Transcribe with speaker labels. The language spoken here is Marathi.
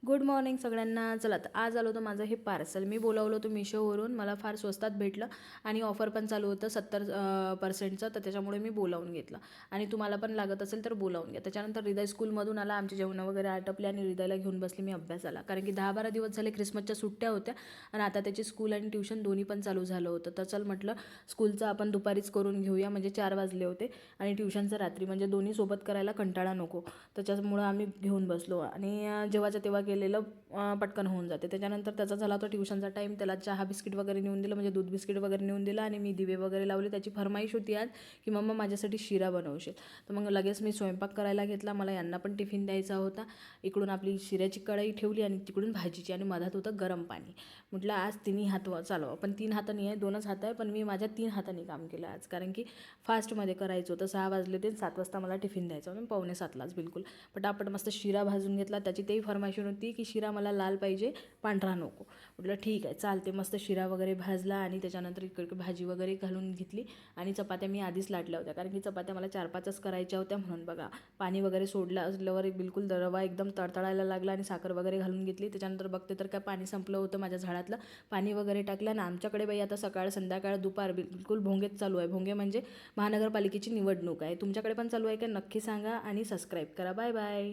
Speaker 1: गुड मॉर्निंग सगळ्यांना. चला तर आज आलो होतं माझं हे पार्सल. मी बोलावलं होतं मिशोवरून, मला फार स्वस्तात भेटलं आणि ऑफर पण चालू होतं 70% तर त्याच्यामुळे मी बोलावून घेतलं. आणि तुम्हाला पण लागत असेल तर बोलावून घ्या. त्याच्यानंतर हृदय स्कूलमधून आला, आमचे जेवणं वगैरे आटपले आणि हृदयला घेऊन बसले मी अभ्यासाला, कारण की 10-12 दिवस झाले क्रिसमसच्या सुट्ट्या होत्या आणि आता त्याची स्कूल आणि ट्युशन दोन्ही पण चालू झालं होतं. तर चल म्हटलं स्कूलचं आपण दुपारीच करून घेऊया, म्हणजे 4 वाजले होते आणि ट्युशनचं रात्री, म्हणजे दोन्ही सोबत करायला कंटाळा नको. त्याच्यामुळं आम्ही घेऊन बसलो आणि जेव्हाच्या तेव्हा केलेलं पटकन होऊन जाते. त्याच्यानंतर त्याचा झाला होता ट्युशनचा टाईम. त्याला चहा बिस्किट वगैरे नेऊन दिलं, म्हणजे दूध बिस्किट वगैरे नेऊन दिलं आणि मी दिवे वगैरे लावले. त्याची फरमाईश होती आज की मम्मा माझ्यासाठी शिरा बनवशील. तर मग लगेच मी स्वयंपाक करायला घेतला. मला यांना पण टिफिन द्यायचा होता. इकडून आपली शिऱ्याची कढई ठेवली आणि तिकडून भाजीची, आणि मधात होतं गरम पाणी. म्हटलं आज तिन्ही हात चालवा. पण 3 हातांनी आहे, 2च हात आहे, पण मी माझ्या 3 हातांनी काम केलं आज, कारण की फास्टमध्ये करायचं होतं. 6 वाजले होते, 7 वाजता मला टिफिन द्यायचा होता. 6:45लाच बिलकुल पटापट मस्त शिरा भाजून घेतला. त्याची तेही फरमाईश होती की शिरा मला लाल पाहिजे, पांढरा नको. म्हटलं ठीक आहे चालते. मस्त शिरा वगैरे भाजला आणि त्याच्यानंतर इकडे भाजी वगैरे घालून घेतली आणि चपात्या मी आधीच लाटल्या होत्या, कारण की चपात्या मला 4-5च करायच्या होत्या. म्हणून बघा पाणी वगैरे सोडलं असल्यावर बिलकुल रवा एकदम तळतळायला लागला आणि साखर वगैरे घालून घेतली. त्याच्यानंतर बघते तर काय पाणी संपलं होतं माझ्या झाडातलं. पाणी वगैरे टाकलं आणि आमच्याकडे बाई आता सकाळ संध्याकाळ दुपार बिलकुल भोंगेच चालू आहे. भोंगे म्हणजे महानगरपालिकेची निवडणूक आहे. तुमच्याकडे पण चालू आहे का? नक्की सांगा आणि सबस्क्राईब करा. Bye bye.